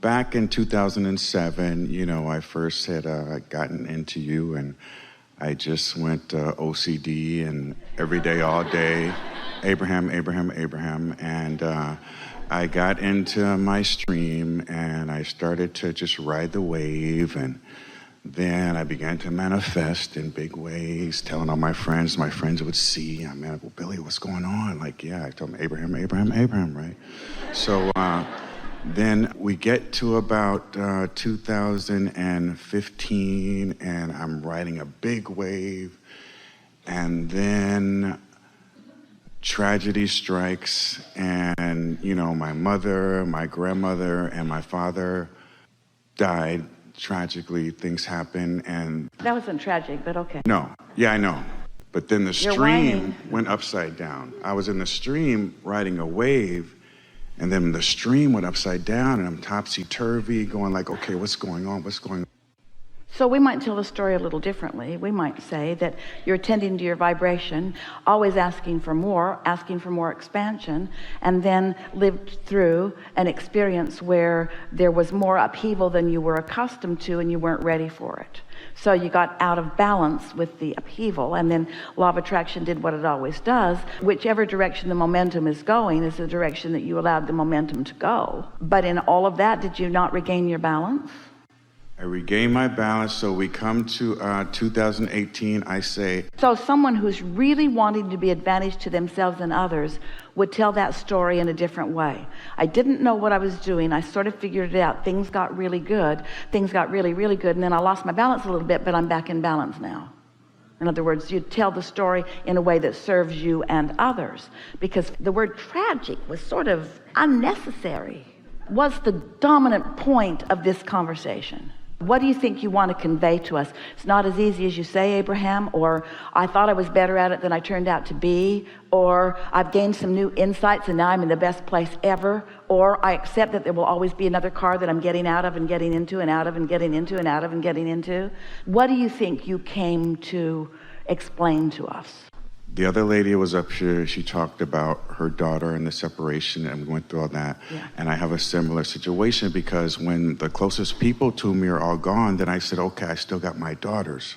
back in 2007, I first had gotten into you, and I just went OCD and every day, all day, Abraham, Abraham, Abraham. And I got into my stream, and I started to just ride the wave, and then I began to manifest in big ways, telling all my friends would see, well, Billy, what's going on? I told them, Abraham, Abraham, Abraham, right? So then we get to about 2015, and I'm riding a big wave, and then tragedy strikes, and, my mother, my grandmother, and my father died. Tragically, things happen, and... That wasn't tragic, but okay. No. Yeah, I know. But then the stream went upside down. I was in the stream riding a wave, and then the stream went upside down, and I'm topsy-turvy, going like, okay, what's going on? What's going on? So we might tell the story a little differently. We might say that you're attending to your vibration, always asking for more expansion, and then lived through an experience where there was more upheaval than you were accustomed to, and you weren't ready for it. So you got out of balance with the upheaval, and then law of attraction did what it always does. Whichever direction the momentum is going is the direction that you allowed the momentum to go. But in all of that, did you not regain your balance? I regain my balance, so we come to 2018, I say... So someone who's really wanting to be advantage to themselves and others would tell that story in a different way. I didn't know what I was doing. I sort of figured it out. Things got really good. Things got really, really good, and then I lost my balance a little bit, but I'm back in balance now. In other words, you tell the story in a way that serves you and others, because the word tragic was sort of unnecessary. Was the dominant point of this conversation. What do you think you want to convey to us? It's not as easy as you say, Abraham, or I thought I was better at it than I turned out to be, or I've gained some new insights and now I'm in the best place ever, or I accept that there will always be another car that I'm getting out of and getting into and out of and getting into and out of and getting into. What do you think you came to explain to us? The other lady was up here, she talked about her daughter and the separation, and we went through all that. Yeah. And I have a similar situation, because when the closest people to me are all gone, then I said, okay, I still got my daughters.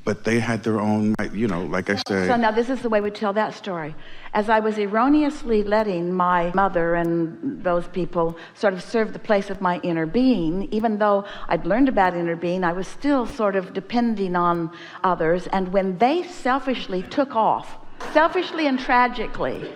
But they had their own, like I say... So now this is the way we tell that story. As I was erroneously letting my mother and those people sort of serve the place of my inner being, even though I'd learned about inner being, I was still sort of depending on others. And when they selfishly took off, selfishly and tragically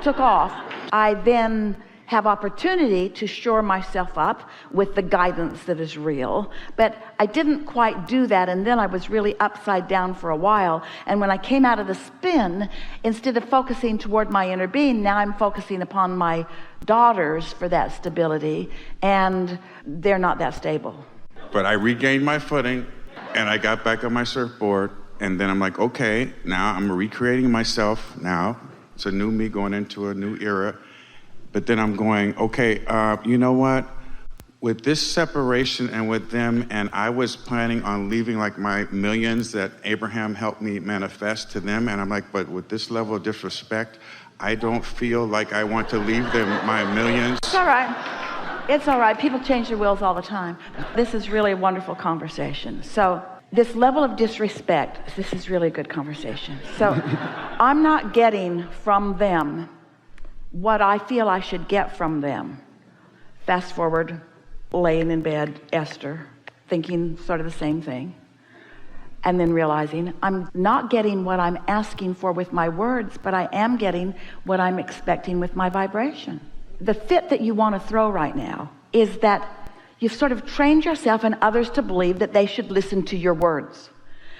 took off, I then have opportunity to shore myself up with the guidance that is real. But I didn't quite do that, and then I was really upside down for a while. And when I came out of the spin, instead of focusing toward my inner being, now I'm focusing upon my daughters for that stability, and they're not that stable. But I regained my footing, and I got back on my surfboard, and then I'm like, okay, now I'm recreating myself now. It's a new me going into a new era. But then I'm going, okay, you know what? With this separation and with them, and I was planning on leaving like my millions that Abraham helped me manifest to them. And I'm like, but with this level of disrespect, I don't feel like I want to leave them my millions. It's all right. It's all right. People change their wills all the time. This is really a wonderful conversation. So this level of disrespect, this is really a good conversation. So I'm not getting from them what I feel I should get from them. Fast forward, laying in bed, Esther, thinking sort of the same thing, and then realizing I'm not getting what I'm asking for with my words, but I am getting what I'm expecting with my vibration. The fit that you want to throw right now is that you've sort of trained yourself and others to believe that they should listen to your words.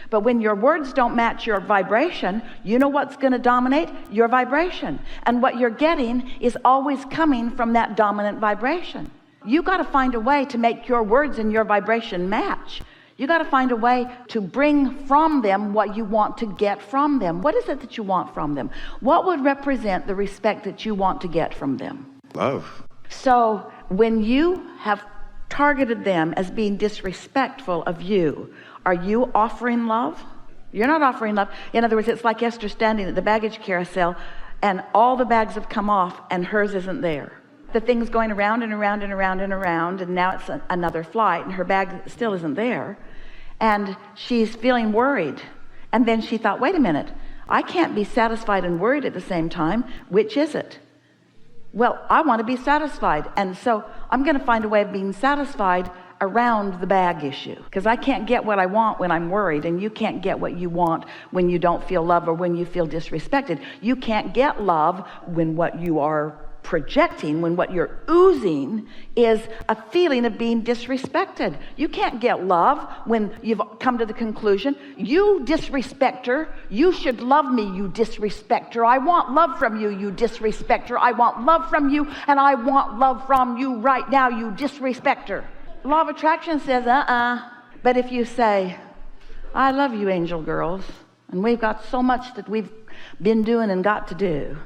But when your words don't match your vibration, you know what's going to dominate? Your vibration. And what you're getting is always coming from that dominant vibration. You got to find a way to make your words and your vibration match. You got to find a way to bring from them what you want to get from them. What is it that you want from them? What would represent the respect that you want to get from them? Love. So when you have targeted them as being disrespectful of you, are you offering love? You're not offering love. In other words, it's like Esther standing at the baggage carousel and all the bags have come off and hers isn't there. the thing's going around and around and around and around, and now it's another flight, and her bag still isn't there, and she's feeling worried. And then she thought, wait a minute, I can't be satisfied and worried at the same time. Which is it? Well, I want to be satisfied, and so I'm going to find a way of being satisfied around the bag issue, because I can't get what I want when I'm worried, and you can't get what you want when you don't feel love or when you feel disrespected. You can't get love when what you are projecting, when what you're oozing is a feeling of being disrespected. You can't get love when you've come to the conclusion, you disrespecter, you should love me, you disrespecter. I want love from you, you disrespecter. I want love from you, and I want love from you right now, you disrespecter. Law of attraction says, But if you say, I love you, angel girls, and we've got so much that we've been doing and got to do,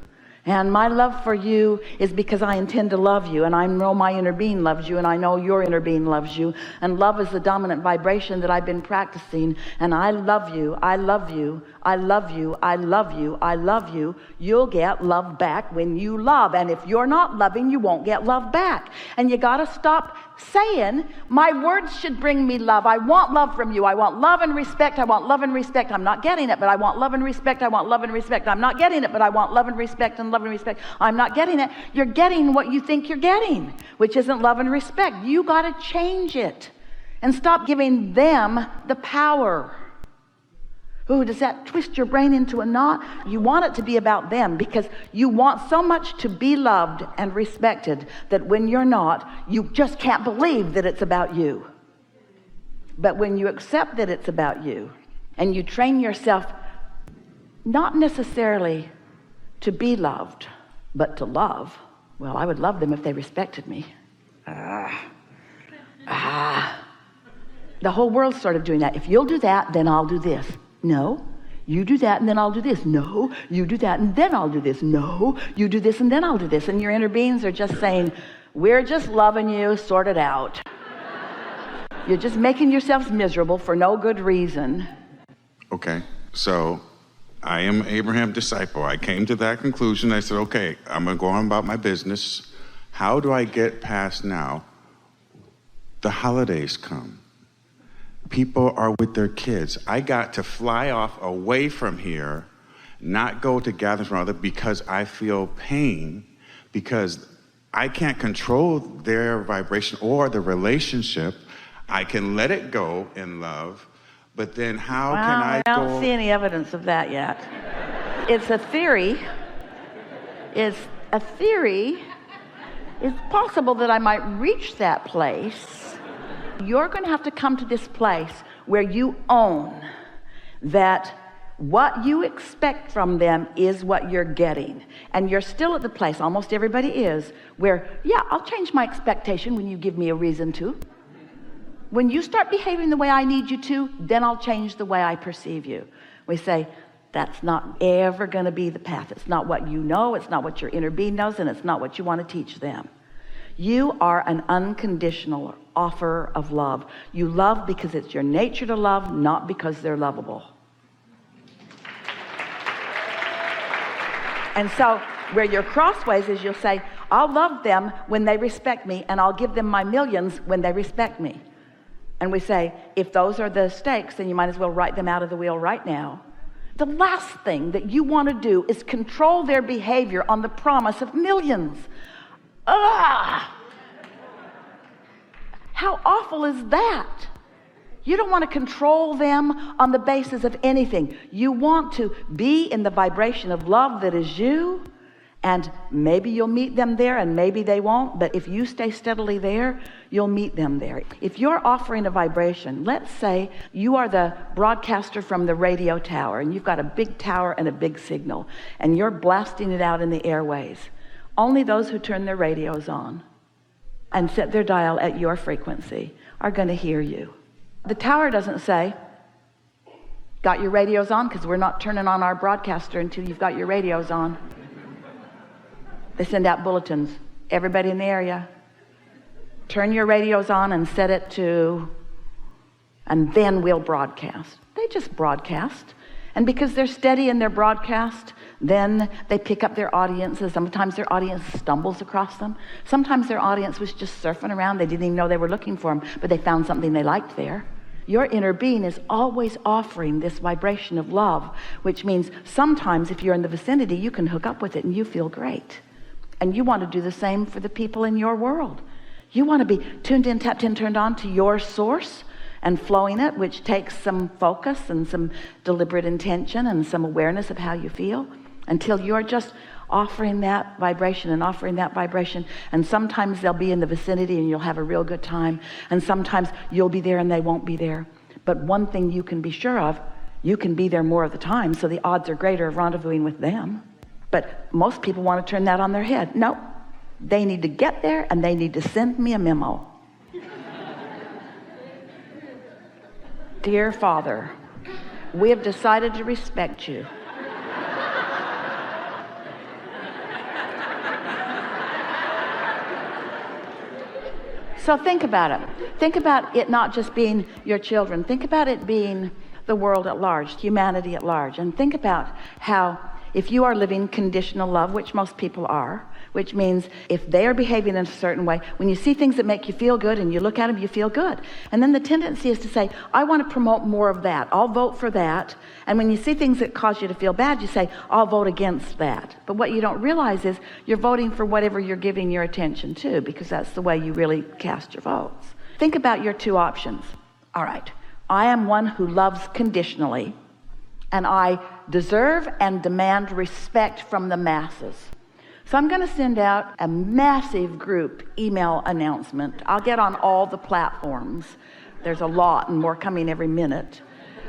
and my love for you is because I intend to love you, and I know my inner being loves you, and I know your inner being loves you, and love is the dominant vibration that I've been practicing, and I love you, I love you, I love you, I love you, I love you. You'll get love back when you love, and if you're not loving, you won't get love back. And you got to stop saying, my words should bring me love. I want love from you. I want love and respect. I want love and respect. I'm not getting it, but I want love and respect. I want love and respect. I'm not getting it, but I want love and respect and love and respect. I'm not getting it. You're getting what you think you're getting, which isn't love and respect. You got to change it and stop giving them the power. Ooh, does that twist your brain into a knot? You want it to be about them because you want so much to be loved and respected that when you're not, you just can't believe that it's about you. But when you accept that it's about you and you train yourself not necessarily to be loved, but to love, well, I would love them if they respected me. The whole world's sort of doing that. If you'll do that, then I'll do this. No, you do that and then I'll do this. No, you do that and then I'll do this. No, you do this and then I'll do this. And your inner beings are just saying, we're just loving you, sort it out. You're just making yourselves miserable for no good reason. Okay, so I am Abraham's disciple. I came to that conclusion. I said, okay, I'm going to go on about my business. How do I get past now? The holidays come. People are with their kids. I got to fly off away from here, not go to gatherings from others because I feel pain, because I can't control their vibration or the relationship. I can let it go in love, but then how can I go? I don't see any evidence of that yet. It's a theory. It's a theory. It's possible that I might reach that place. You're going to have to come to this place where you own that what you expect from them is what you're getting. And you're still at the place, almost everybody is, where, yeah, I'll change my expectation when you give me a reason to. When you start behaving the way I need you to, then I'll change the way I perceive you. We say, that's not ever going to be the path. It's not what you know, it's not what your inner being knows, and it's not what you want to teach them. You are an unconditional offer of love. You love because it's your nature to love, not because they're lovable. And so where you're crossways is you'll say, I'll love them when they respect me, and I'll give them my millions when they respect me. And we say, if those are the stakes, then you might as well write them out of the wheel right now. The last thing that you want to do is control their behavior on the promise of millions. How awful is that? You don't want to control them on the basis of anything. You want to be in the vibration of love that is you, and maybe you'll meet them there and maybe they won't, but if you stay steadily there, you'll meet them there. If you're offering a vibration, let's say you are the broadcaster from the radio tower and you've got a big tower and a big signal and you're blasting it out in the airways. Only those who turn their radios on and set their dial at your frequency are going to hear you. The tower doesn't say, got your radios on? Because we're not turning on our broadcaster until you've got your radios on. They send out bulletins. Everybody in the area, turn your radios on and set it to, and then we'll broadcast. They just broadcast. And because they're steady in their broadcast, then they pick up their audiences. Sometimes their audience stumbles across them. Sometimes their audience was just surfing around. They didn't even know they were looking for them, but they found something they liked there. Your inner being is always offering this vibration of love, which means sometimes if you're in the vicinity, you can hook up with it and you feel great. And you want to do the same for the people in your world. You want to be tuned in, tapped in, turned on to your source and flowing it, which takes some focus and some deliberate intention and some awareness of how you feel, until you're just offering that vibration and offering that vibration. And sometimes they'll be in the vicinity and you'll have a real good time, and sometimes you'll be there and they won't be there. But one thing you can be sure of, you can be there more of the time, so the odds are greater of rendezvousing with them. But most people want to turn that on their head. No, they need to get there and they need to send me a memo. Dear Father, we have decided to respect you. So think about it. Think about it not just being your children. Think about it being the world at large, humanity at large. And think about how if you are living conditional love, which most people are, which means if they are behaving in a certain way, when you see things that make you feel good and you look at them, you feel good. And then the tendency is to say, I want to promote more of that. I'll vote for that. And when you see things that cause you to feel bad, you say, I'll vote against that. But what you don't realize is you're voting for whatever you're giving your attention to, because that's the way you really cast your votes. Think about your two options. All right, I am one who loves conditionally, and I deserve and demand respect from the masses. So I'm going to send out a massive group email announcement. I'll get on all the platforms. There's a lot and more coming every minute.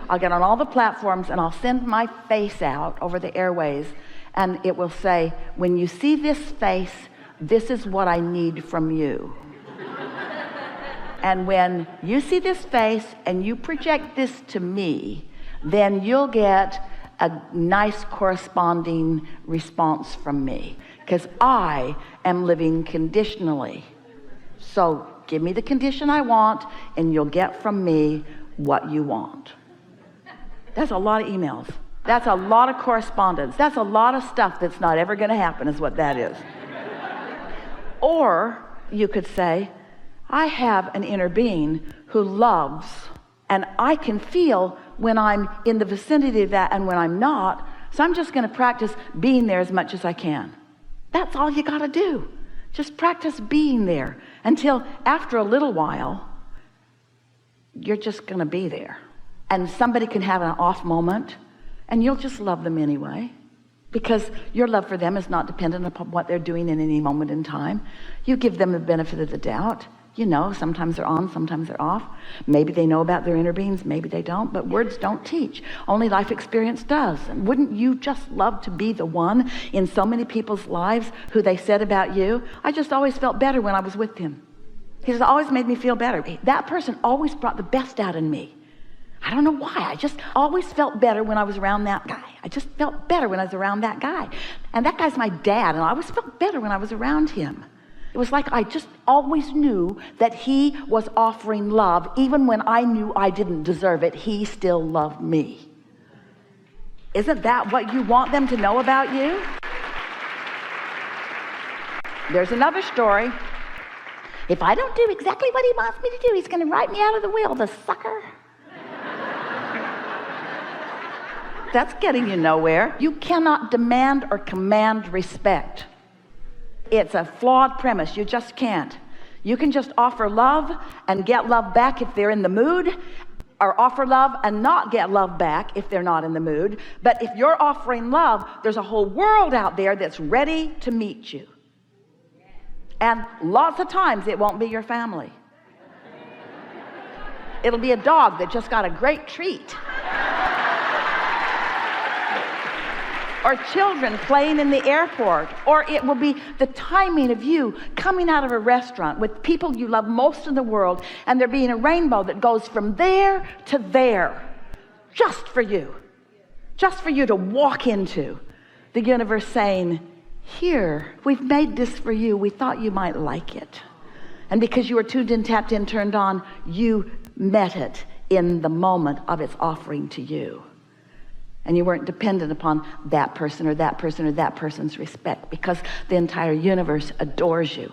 I'll get on all the platforms and I'll send my face out over the airways, and it will say, when you see this face, this is what I need from you. And when you see this face and you project this to me, then you'll get a nice corresponding response from me, because I am living conditionally. So give me the condition I want and you'll get from me what you want. That's a lot of emails. That's a lot of correspondence. That's a lot of stuff that's not ever going to happen, is what that is. Or you could say, I have an inner being who loves, and I can feel when I'm in the vicinity of that and when I'm not. So I'm just going to practice being there as much as I can. That's all you got to do. Just practice being there until after a little while, you're just going to be there. And somebody can have an off moment and you'll just love them anyway, because your love for them is not dependent upon what they're doing in any moment in time. You give them the benefit of the doubt. You know, sometimes they're on, sometimes they're off. Maybe they know about their inner beings, maybe they don't, but words don't teach. Only life experience does. And wouldn't you just love to be the one in so many people's lives who they said about you, I just always felt better when I was with him. He just always made me feel better. That person always brought the best out in me. I don't know why. I just always felt better when I was around that guy. I just felt better when I was around that guy. And that guy's my dad, and I always felt better when I was around him. It was like I just always knew that he was offering love. Even when I knew I didn't deserve it, he still loved me. Isn't that what you want them to know about you? There's another story. If I don't do exactly what he wants me to do, he's going to write me out of the will, the sucker. That's getting you nowhere. You cannot demand or command respect. It's a flawed premise. You just can't. You can just offer love and get love back if they're in the mood, or offer love and not get love back if they're not in the mood. But if you're offering love, there's a whole world out there that's ready to meet you. And lots of times it won't be your family. It'll be a dog that just got a great treat. Or children playing in the airport, or it will be the timing of you coming out of a restaurant with people you love most in the world, and there being a rainbow that goes from there to there, just for you to walk into. The universe saying, here, we've made this for you. We thought you might like it. And because you were tuned in, tapped in, turned on, you met it in the moment of its offering to you. and you weren't dependent upon that person or that person or that person's respect, because the entire universe adores you.